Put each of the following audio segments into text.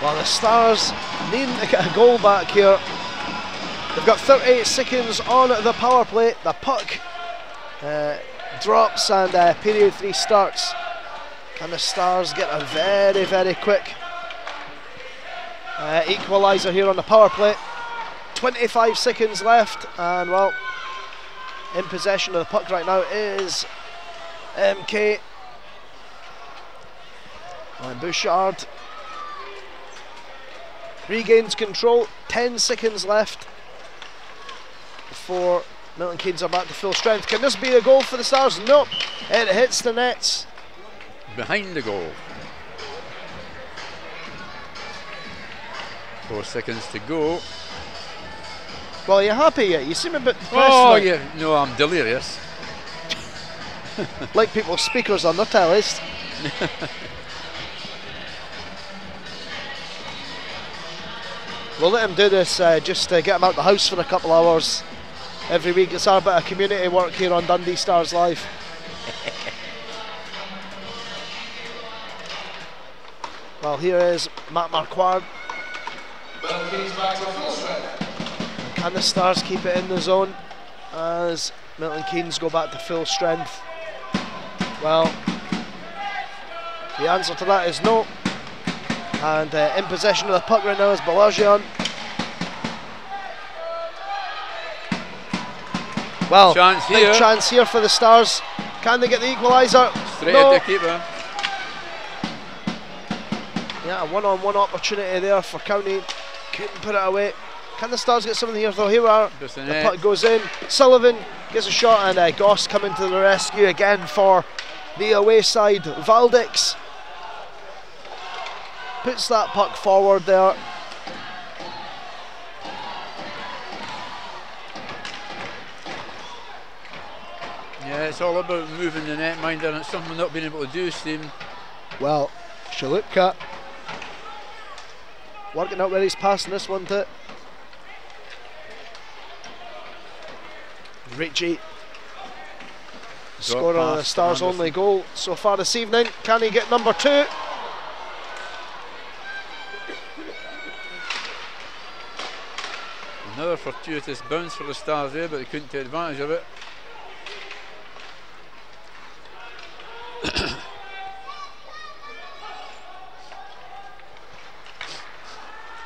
Well, the Stars needing to get a goal back here. They've got 38 seconds on the power play. The puck drops and period 3 starts. Can the Stars get a very, very quick equaliser here on the power play? 25 seconds left, and well, in possession of the puck right now is MK. And Bouchard regains control. 10 seconds left before Milton Keynes are back to full strength. Can this be a goal for the Stars? Nope, it hits the nets. Behind the goal. 4 seconds to go. Well, are you happy yet? You seem a bit depressed. Oh, yeah, no, I'm delirious. Like people's speakers on their tellies. We'll let him do this just to get him out the house for a couple of hours every week. It's our bit of community work here on Dundee Stars Live. Well, here is Matt Marquardt. Can the Stars keep it in the zone as Milton Keynes go back to full strength? Well, the answer to that is no. And in possession of the puck right now is Balajian. Well, big chance here for the Stars. Can they get the equaliser? Straight no. at the keeper. Yeah, a one-on-one opportunity there for County. Couldn't put it away. Can the Stars get something here though? Here we are. The puck goes in. Sullivan gets a shot, and Goss coming to the rescue again for the away side. Valdix puts that puck forward there. Yeah, it's all about moving the netminder, and it's something we're not being able to do, Stephen. Well, Shalupka working out where he's passing this one to. Richie, scorer of the Stars' only goal so far this evening. Can he get number 2? Another fortuitous bounce for the Stars there, but they couldn't take advantage of it.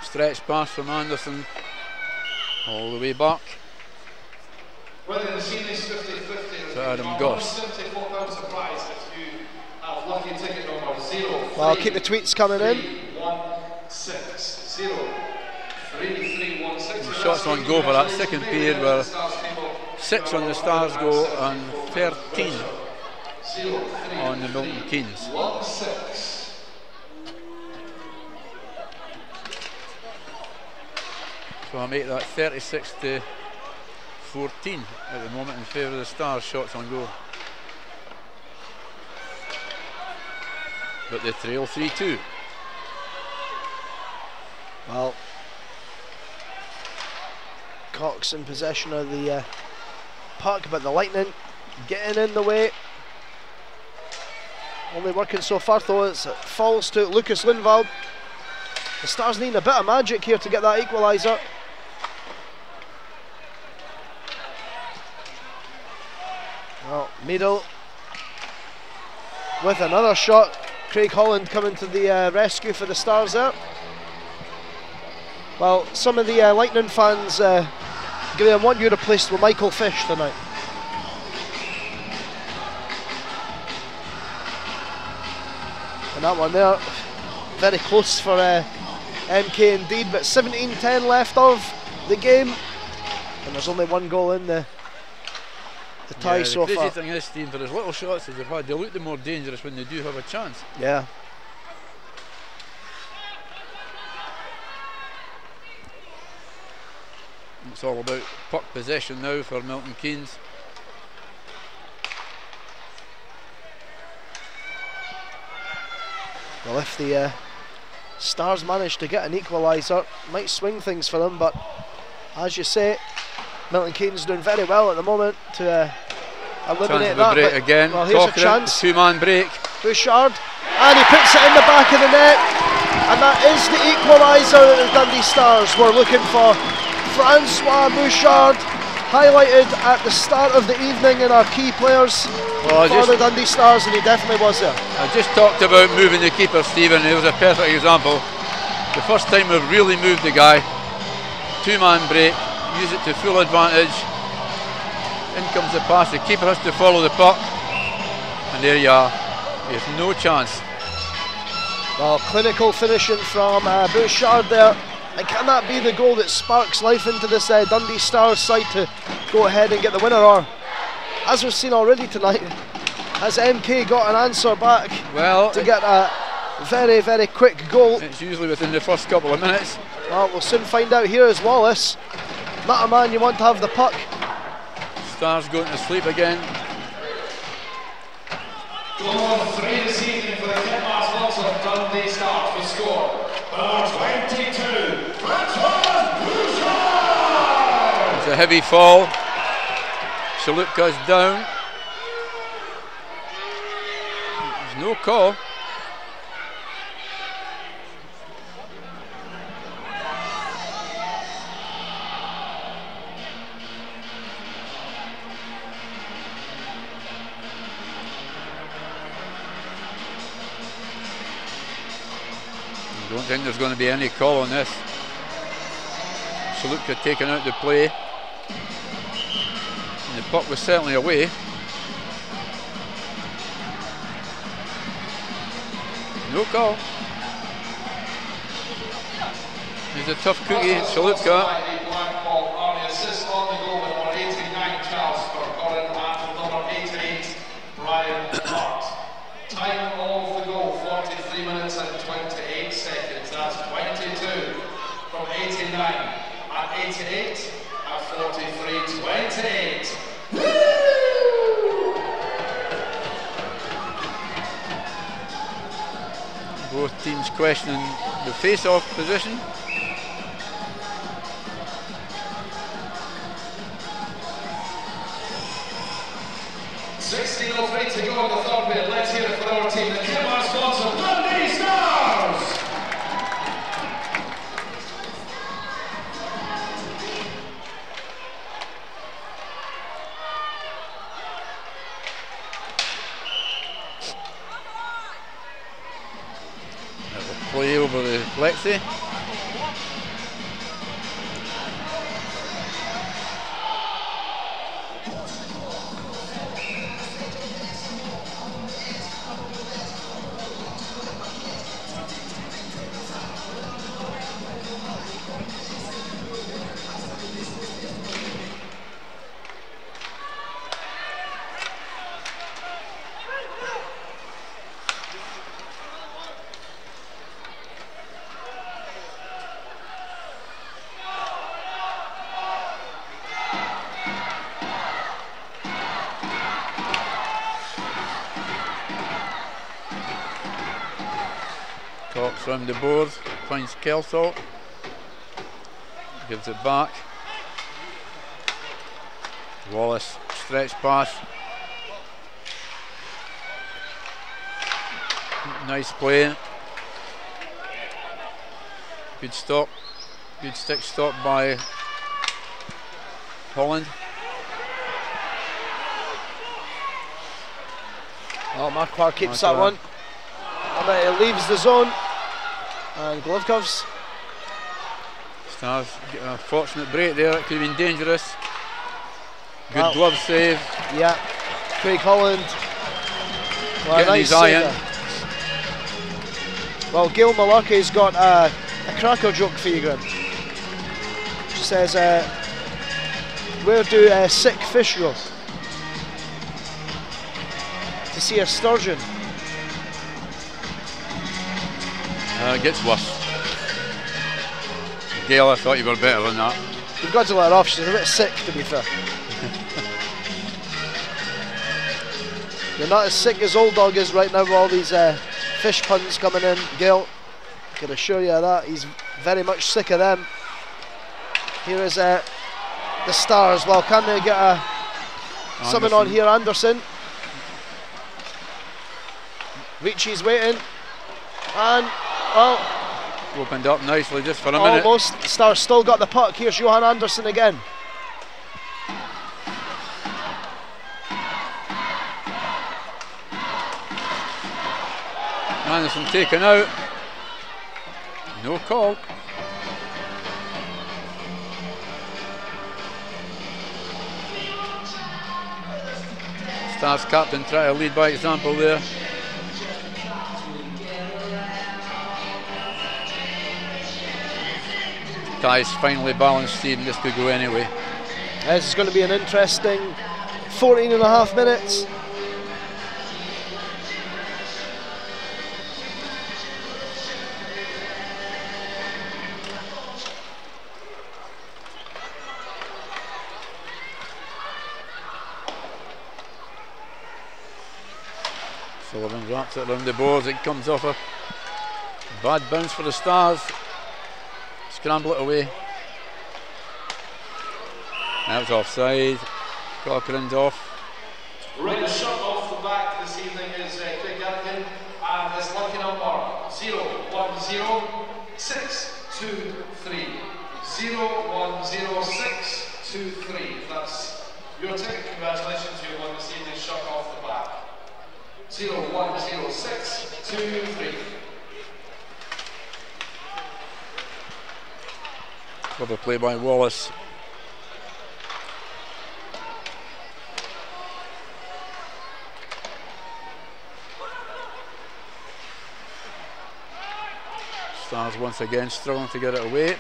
Stretch pass from Anderson all the way back to Adam Goss. Well, keep the tweets coming in. Shots on goal for that second period were 6 on the Stars goal and 13 on the Milton Keynes. So I make that 36 to 14 at the moment in favour of the Stars shots on goal. But they trail 3-2. Well, Cox in possession of the puck, but the Lightning getting in the way. Only working so far though, it falls to Lucas Lundvald. The Stars need a bit of magic here to get that equaliser. Well, Meadle with another shot. Craig Holland coming to the rescue for the Stars there. Well, some of the Lightning fans want you replaced with Michael Fish tonight. And that one there, very close for MK indeed, but 17-10 left of the game, and there's only one goal in the tie so far. The crazy thing is, Steve, for as little shots as they've had, they look the more dangerous when they do have a chance. Yeah. It's all about puck possession now for Milton Keynes. Well, if the Stars manage to get an equaliser, might swing things for them, but as you say, Milton Keynes doing very well at the moment to eliminate that. Break again. Well, here's a chance. 2-man break. Bouchard, and he puts it in the back of the net. And that is the equaliser that the Dundee Stars were looking for. Francois Bouchard, highlighted at the start of the evening in our key players for the Dundee Stars, and he definitely was there. I just talked about moving the keeper, Stephen. It was a perfect example. The first time we've really moved the guy. Two-man break, use it to full advantage. In comes the pass, the keeper has to follow the puck, and there you are. He has no chance. Well, clinical finishing from Bouchard there. And can that be the goal that sparks life into this Dundee Stars side to go ahead and get the winner? Or, as we've seen already tonight, has MK got an answer back to get a very, very quick goal? It's usually within the first couple of minutes. Well, we'll soon find out. Here is Wallace. Not a man you want to have the puck. Stars going to sleep again. Goal on 3 this evening for the Kenmars Lots of Dundee Stars to score. Number 22, Francois Bouchard! It's a heavy fall. Chalupka's down. There's no call. I don't think there's going to be any call on this. Chalupka taking out the play. And the puck was certainly away. No call. He's a tough cookie, Chalupka. Time of the goal, 43 minutes and 28 seconds. That's 22 from 89 at 88 at 43, 28. Both teams questioning the face-off position. .03 to go in the third bit. Let's hear it for our team, the Kenmar sponsor, Dundee Stars! There's a play over the Lexi. Talks round the board, finds Kelso, gives it back. Wallace stretch pass. Nice play. Good stop. Good stick stop by Holland. Oh, Marquardt keeps that one. And then he leaves the zone. And glove cuffs. Stars get a fortunate break there, it could have been dangerous. Good glove save. Yeah, Craig Holland. Well, getting nice his eye in. Well, Gail Malarkey's got a cracker joke for you, Graham. She says, where do sick fish go? To see a sturgeon. It gets worse. Gail, I thought you were better than that. You've got to let her off, she's a bit sick, to be fair. You're not as sick as Old Dog is right now with all these fish puns coming in, Gail. I can assure you of that. He's very much sick of them. Here is the Stars. Well, can they get someone on here? Anderson. Ricci's waiting. And, well, Opened up nicely just for a minute. Almost. Stars still got the puck. Here's Johan Anderson again. Anderson taken out. No call. Stars captain try to lead by example there. Ties finally balanced, Stephen. This could go anyway. This is going to be an interesting 14.5 minutes. Sullivan wraps it around the boards. It comes off a bad bounce for the Stars. Scramble it away. That's offside. Cochrane's off. Right, the shot off the back this evening is Craig Garrigan, and his lucky number 010623. 010623. That's your ticket. Congratulations, you won this evening's shot off the back. 010623. Clever play by Wallace. Stars once again struggling to get it away.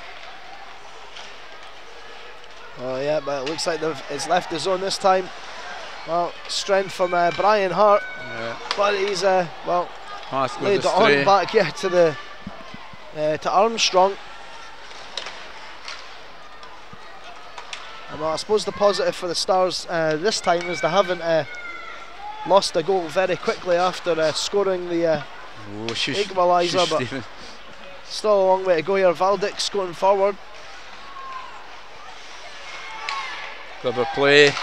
Oh yeah, but it looks like it's left the zone this time. Well, strength from Brian Hart, but he's well laid it on back to Armstrong. And well, I suppose the positive for the Stars this time is they haven't lost a goal very quickly after scoring the equaliser, but Stephen. Still a long way to go here. Valdic's going forward. Clever play.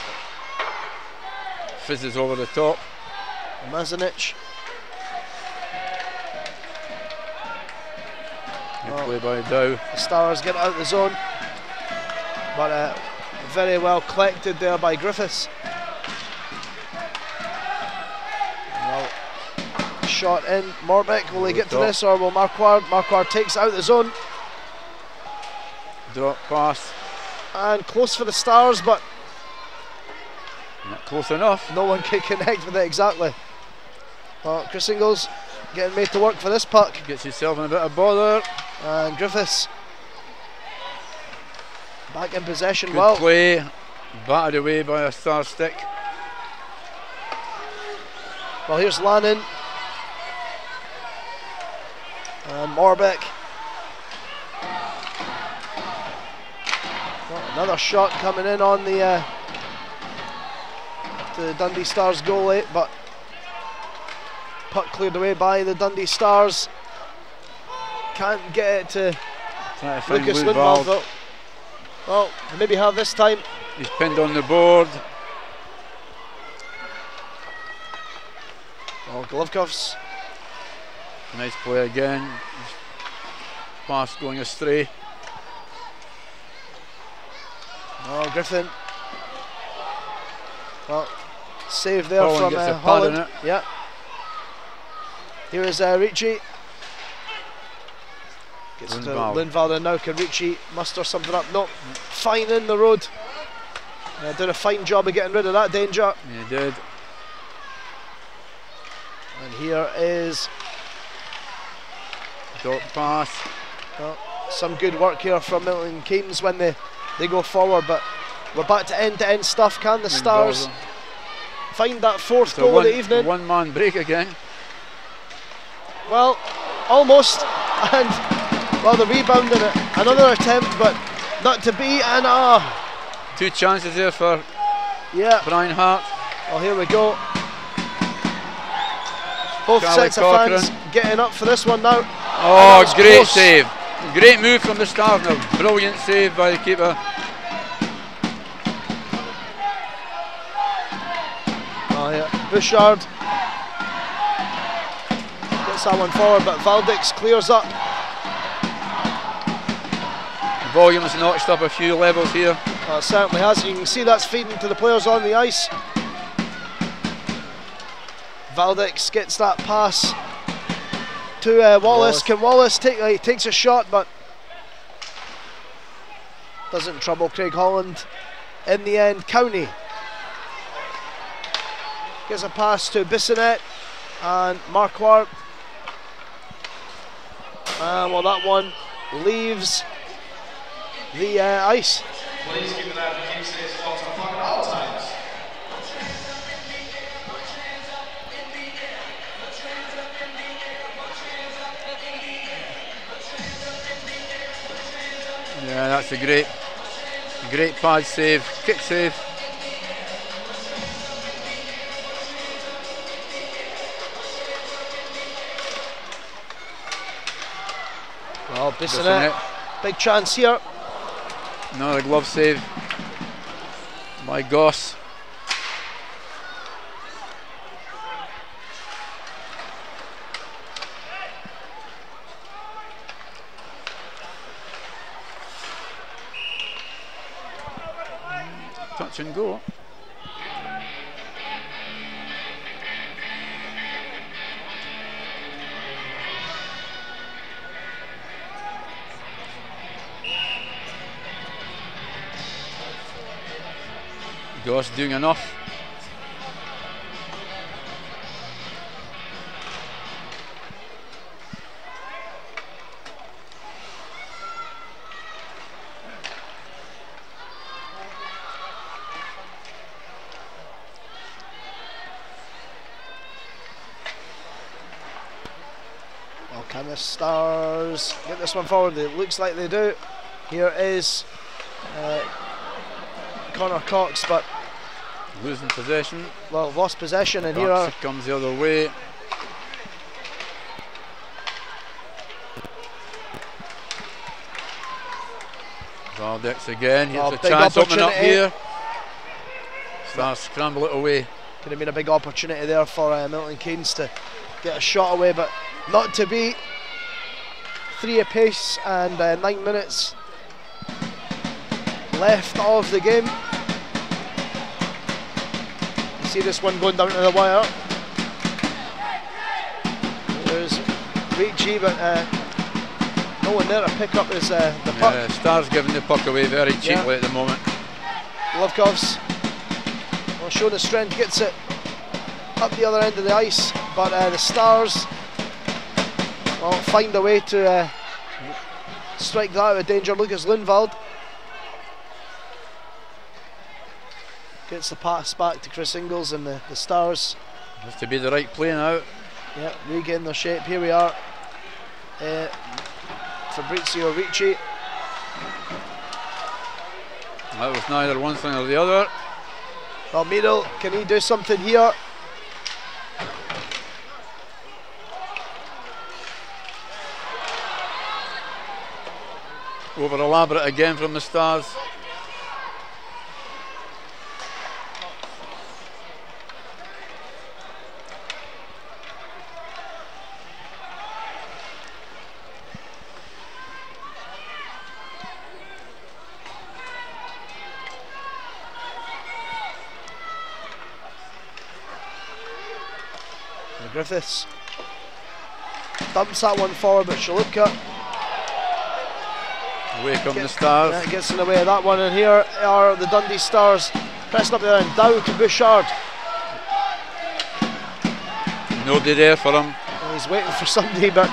Fizzes over the top. Mazanic. Good play by Dow. The Stars get out of the zone, but very well collected there by Griffiths. Well, shot in. Morbeck, will he get to this, or will Marquardt? Marquardt takes out the zone. Drop pass. And close for the Stars, but not close enough. No one can connect with it exactly. Well, Chris Ingles getting made to work for this puck. Gets himself in a bit of bother. And Griffiths back in possession. Good well play. Battered away by a Star stick. Well, here's Lannon. And Morbeck. Well, another shot coming in on the to the Dundee Stars goalie, but puck cleared away by the Dundee Stars. Can't get it to Lucas Lindvall though. Well, maybe have this time. He's pinned on the board. Well, Golovkovs. Nice play again. Pass going astray. Oh, Griffin. Well, save there Holland from gets a pad Holland. in it. Yeah. Here is Ricci. Gets to Lindvall, and now can Ricci muster something up? No. Fine in the road. Did a fine job of getting rid of that danger. He did. And here is Dot pass. well, some good work here from Milton Keynes when they go forward, but we're back to end stuff. Can the Stars find that fourth goal of the evening? One-man break again. Well, almost, and well, the rebound in it. Another attempt, but not to be, and two chances there for Brian Hart. Well, here we go. Both Charlie sets of fans getting up for this one now. Oh, great close save. Great move from the Stars. A brilliant save by the keeper. Oh yeah, Bouchard gets that one forward, but Valdix clears up. volume's notched up a few levels here. It certainly has. You can see that's feeding to the players on the ice. Valdix gets that pass to Wallace. Can Wallace take? He takes a shot, but doesn't trouble Craig Holland. In the end, County gets a pass to Bissonnette and Marquardt. Well, that one leaves the ice. Please keep it out and keep safe spots on puck at all times. Yeah, that's a great pad save, kick save. Well, Bissonnette, big chance here. Another glove save by Goss. Touch and go. Goss doing enough. Well, can the Stars get this one forward? It looks like they do. Here is Connor Cox, but Losing possession. well, lost possession, and Cox here comes the other way. Valdix again. Here's a big chance opening up opportunity. here. Stars scramble it away. could have been a big opportunity there for Milton Keynes to get a shot away, but not to be. 3 apiece and 9 minutes left of the game. You see this one going down to the wire. There's Ricci, but no one there to pick up his, the puck. Yeah, Stars giving the puck away very cheaply at the moment. Lovkov's showing the strength, gets it up the other end of the ice, but the Stars find a way to strike that out of danger. Lucas Lundvald gets the pass back to Chris Ingles, and the Stars Has to be the right play now. yeah, regain their shape. Here we are. Fabrizio Ricci. That was neither one thing or the other. Almeida, can he do something here? Over elaborate again from the Stars. Griffiths dumps that one forward, but Shalupka Away come the Stars. gets in the way of that one, and here are the Dundee Stars pressing up there, and down to Bouchard. Nobody there for him. And he's waiting for somebody, but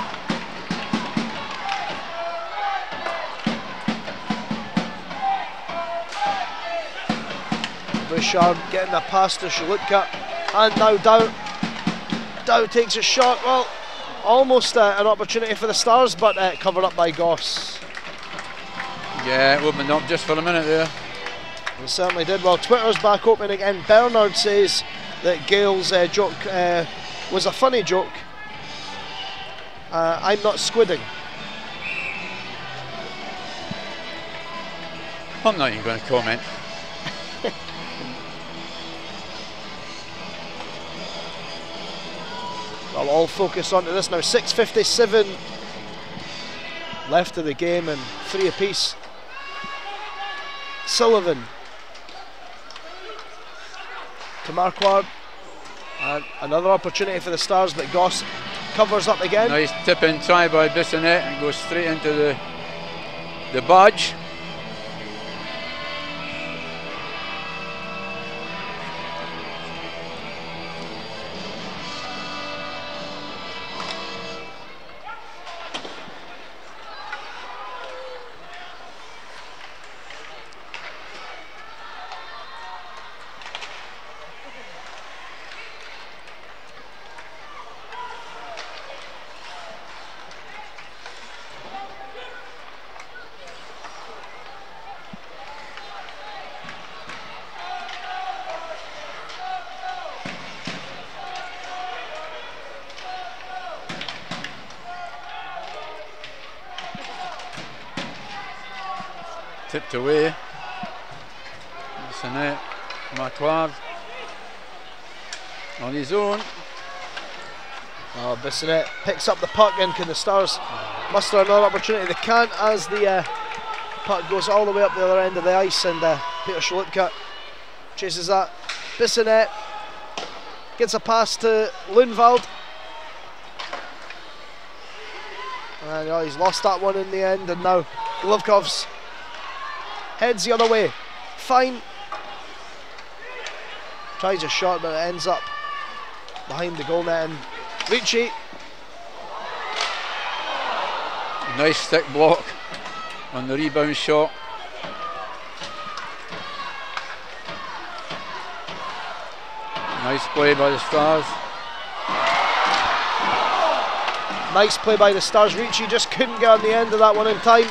Bouchard getting the pass to Shalupka, and now Dow takes a shot. Well, almost an opportunity for the Stars, but covered up by Goss. Yeah, it opened up just for a minute there. It certainly did. Well, Twitter's back open again. Bernard says that Gail's joke was a funny joke. I'm not squidding. I'm not even going to comment. Well, all focus onto this now. 6:57 left of the game and 3 apiece. Sullivan to Marquardt, and another opportunity for the Stars, but Goss covers up again. Nice tip in try by Bissonnette and goes straight into the badge. Tipped away. Bissonnette, Marquardt on his own. Oh, Bissonnette picks up the puck, and can the Stars muster another opportunity? They can't, as the puck goes all the way up the other end of the ice, and Peter Shalupka chases that. Bissonnette gets a pass to Lundvald, and he's lost that one in the end, and now Glovkovs heads the other way. Fine tries a shot, but it ends up behind the goal net, and Ricci. Nice stick block on the rebound shot. Nice play by the Stars. Nice play by the Stars. Ricci just couldn't get on the end of that one in time,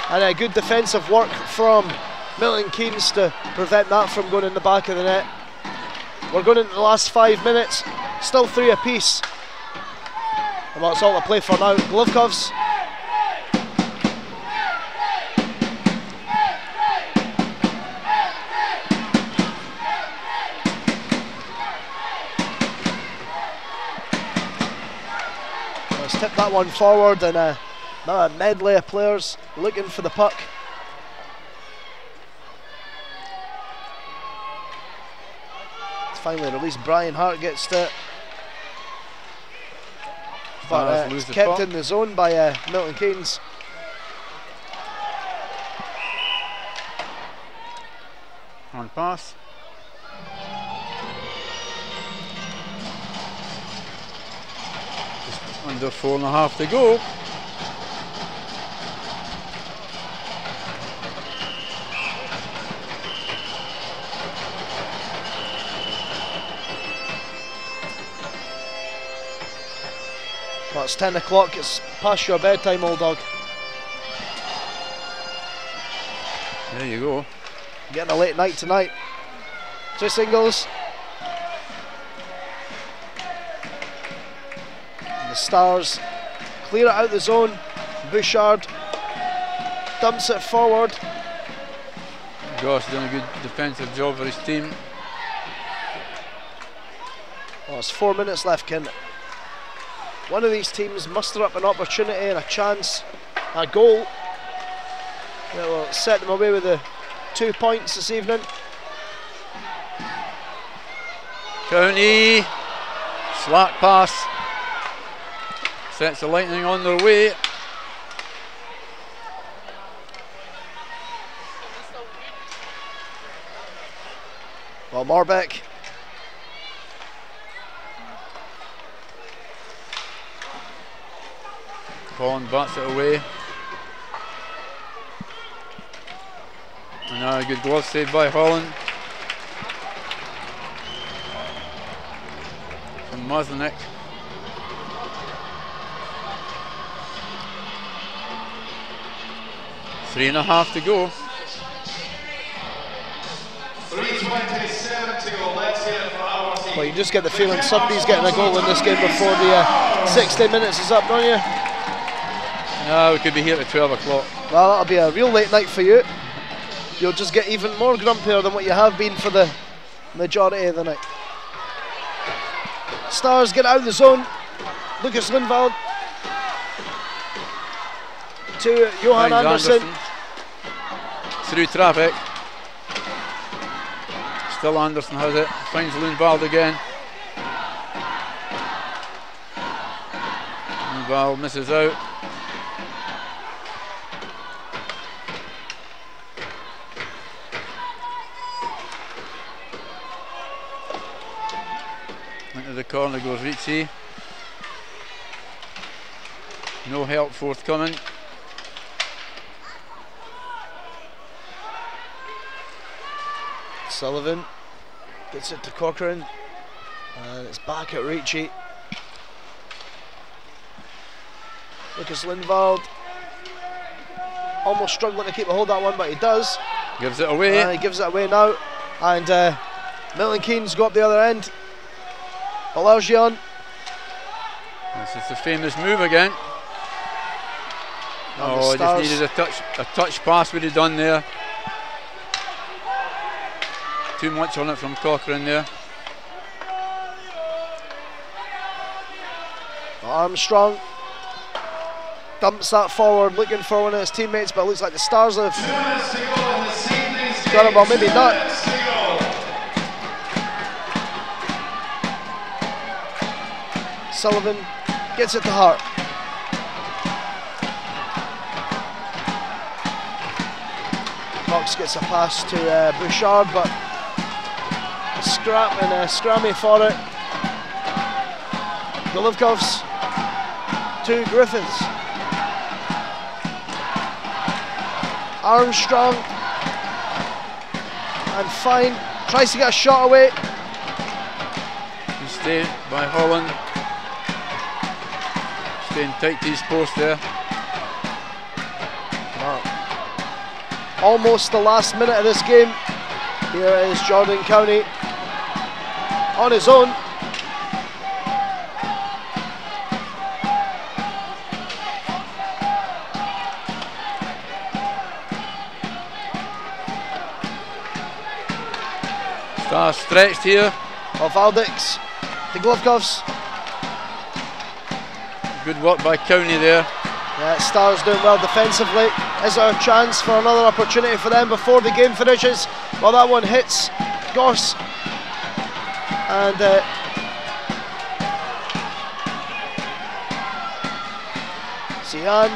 and a good defensive work from Milton Keynes to prevent that from going in the back of the net. We're going into the last 5 minutes, still 3 apiece, and that's all to play for now. Glovkovs let's tip that one forward, and now a medley of players looking for the puck. It's finally released. Brian Hart gets to it, but it's kept in the zone by Milton Keynes. On pass. Just under 4.5 to go. Well, it's 10 o'clock, it's past your bedtime, old dog. There you go. Getting a late night tonight. 2 singles. And the Stars clear it out the zone. Bouchard dumps it forward. Goss doing a good defensive job for his team. Well, there's 4 minutes left. Can one of these teams muster up an opportunity and a chance, a goal that will set them away with the 2 points this evening? County, slack pass, sets the Lightning on their way. Well, Marbeck Colin bats it away. And now a good glove save by Holland. From Mazlanek. Three and a half to go. 3:27 to go. Let's hear it for our team. Well, you just get the feeling somebody's getting a goal in this game before the 60 minutes is up, don't you? No, we could be here at 12 o'clock. Well, that'll be a real late night for you. You'll just get even more grumpier than what you have been for the majority of the night. Stars get out of the zone. Lucas Lundvald to Johan Anderson. Through traffic. Still Anderson has it. Finds Lundvald again. Lundvald misses out. Into the corner goes Ricci. No help forthcoming. Sullivan gets it to Corcoran, and it's back at Ricci. Lucas Lundvald almost struggling to keep a hold of that one, but he does. Gives it away. He gives it away now, and Milton Keynes go up the other end. Balergian. This is the famous move again. Oh, I just needed a touch pass would have done there. Too much on it from Corcoran there. Armstrong dumps that forward, looking for one of his teammates, but it looks like the Stars have got him, well maybe not. Sullivan gets it to Hart. Cox gets a pass to Bouchard, but scrammy for it. Golovkovs to Griffiths. Armstrong and Fine tries to get a shot away. Stay by Holland. Staying tight to his post there. Almost the last minute of this game. Here is Jordan County on his own. Stars stretched here. Of Aldix, the Golovkovs. Good work by County there. Yeah, Stars doing well defensively. Is there a chance for another opportunity for them before the game finishes? Well, that one hits Goss. And Sian.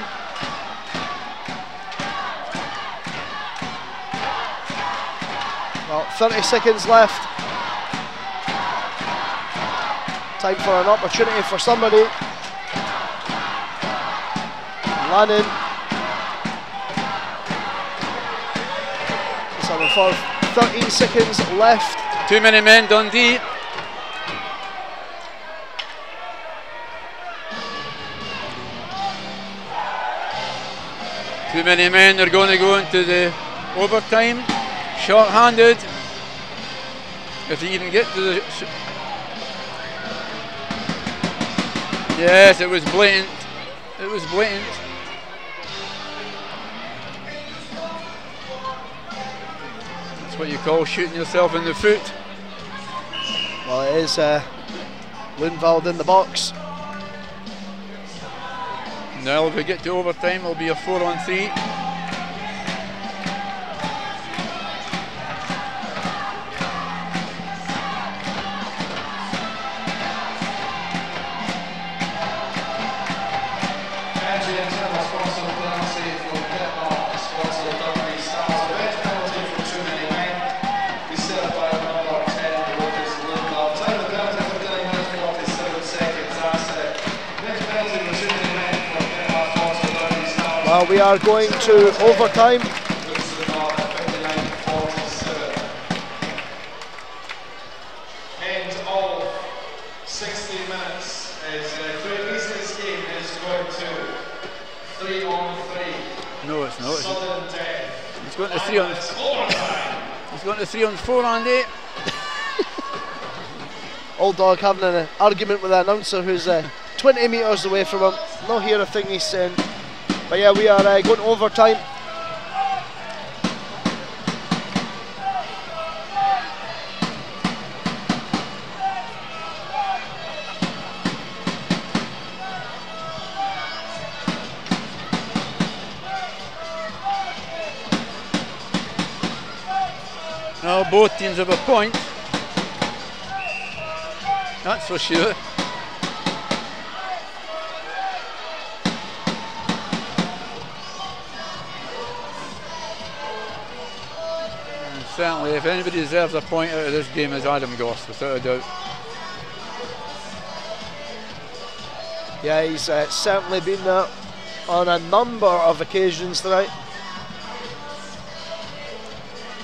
Well, 30 seconds left. Time for an opportunity for somebody. Lannon. For 13 seconds left. Too many men, Dundee. Too many men are going to go into the overtime. Short-handed. If you even get to the... Yes, it was blatant. It was blatant. What you call shooting yourself in the foot. Well, it is Lundvald in the box. Now if we get to overtime, it'll be a 4-on-3. We are going to overtime. End of 60 minutes. This game is going to 3-on-3. No, it's not. Sudden death. He's going to 3-on. He's going to 3-on-4, Andy. Old Dog having an argument with the announcer who's 20 metres away from him. Not hear a thing he's saying. But yeah, we are going to overtime. No, both teams have a point. That's for sure. And certainly, if anybody deserves a point out of this game, is Adam Goss, without a doubt. Yeah, he's certainly been there on a number of occasions tonight.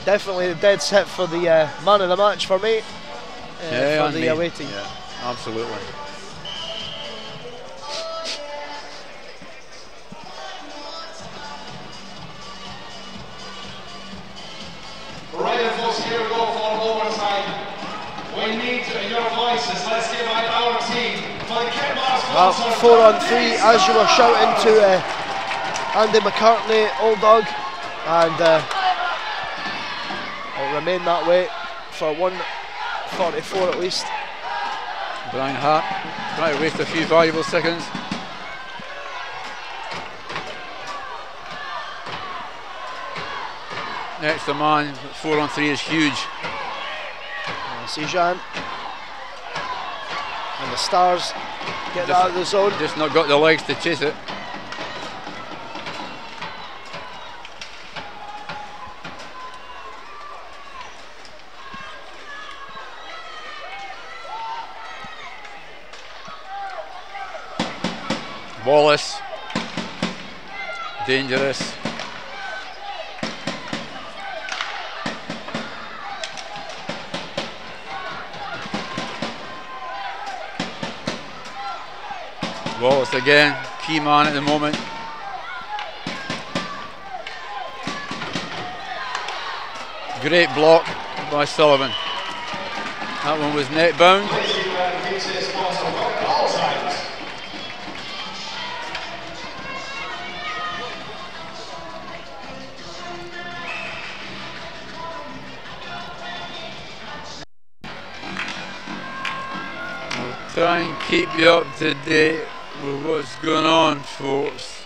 Definitely the dead set for the man of the match for me, for the away team. Yeah, absolutely. Right, folks, here we go for overtime. We need your voices. Let's give out our team for the Kitmars. Well, 4-on-3, as you were shouting to Andy McCartney, Old Dog, and it'll remain that way for 1:44 at least. Brian Hart trying to waste a few valuable seconds. Extra man, 4-on-3 is huge. Sijan and the Stars get that out of the zone. Just not got the legs to chase it. Wallace, dangerous. Wallace again, key man at the moment. Great block by Sullivan. That one was net bound. Try and keep you up to date with what's going on, folks.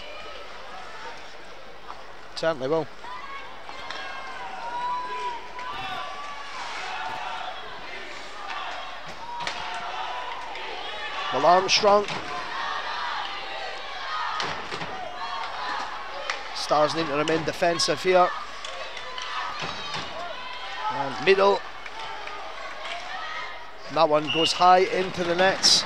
Certainly will. Well, Armstrong. Stars need to remain defensive here. And middle. That one goes high into the nets.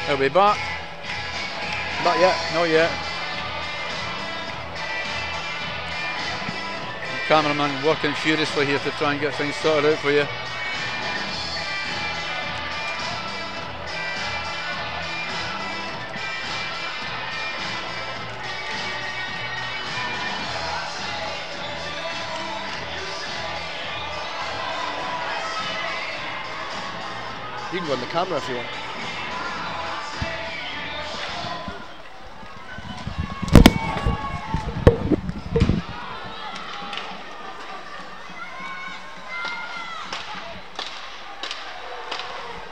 He'll be back. Not yet. Not yet. The cameraman working furiously here to try and get things sorted out for you. You can go on the camera if you want.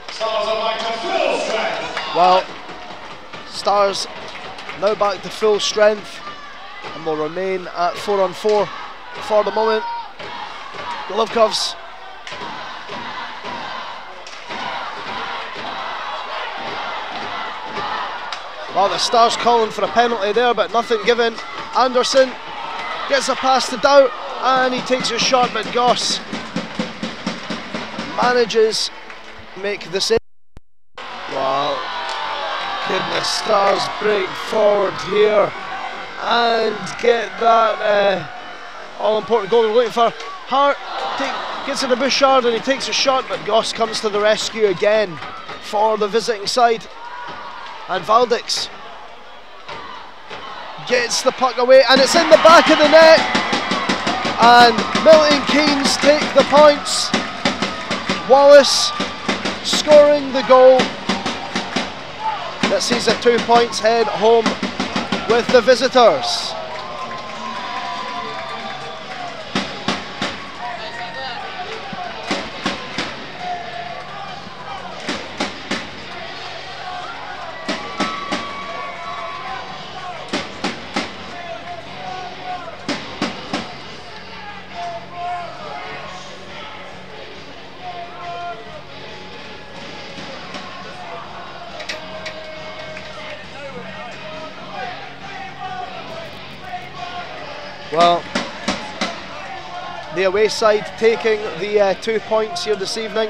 Stars are back to full strength. Well, Stars now back to full strength and will remain at 4-on-4 for the moment. Golovkovs. Well, the Stars calling for a penalty there, but nothing given. Anderson gets a pass to Doubt, and he takes a shot, but Goss manages to make the save. Well, can the Stars break forward here and get that all-important goal they're looking for? Hart gets into Bouchard and he takes a shot, but Goss comes to the rescue again for the visiting side. And Valdix gets the puck away and it's in the back of the net, and Milton Keynes take the points. Wallace scoring the goal that sees the 2 points head home with the visitors. Well, the away side taking the 2 points here this evening.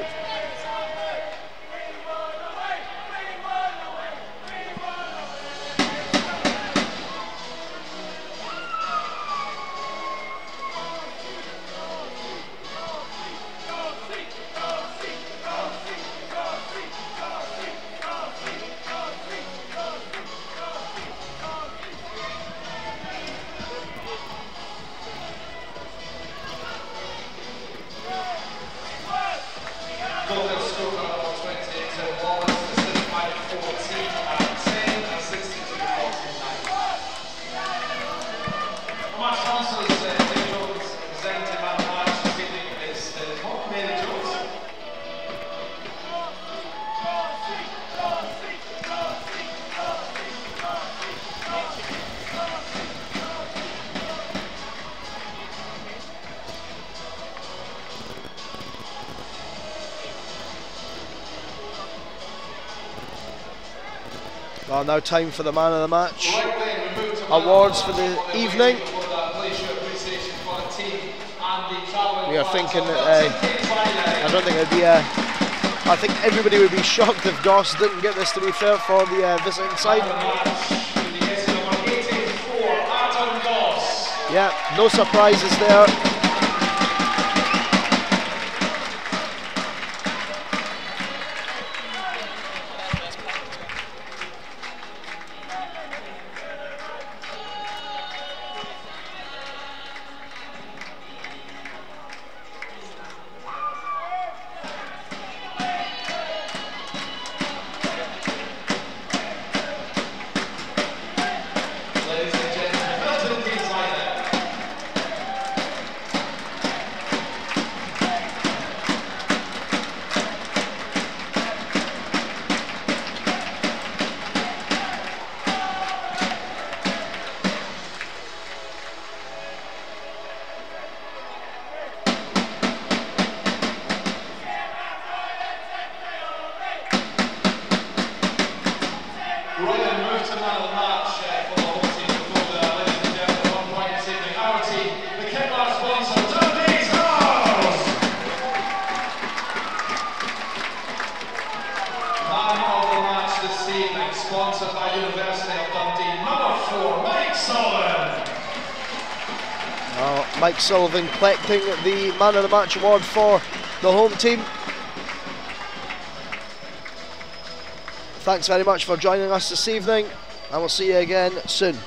Well, now time for the man of the match awards for the evening. We are thinking that I don't think it'd be I think everybody would be shocked if Goss didn't get this, to be fair, for the visiting side. Yeah, no surprises there. Mike Sullivan collecting the Man of the Match award for the home team. Thanks very much for joining us this evening, and we'll see you again soon.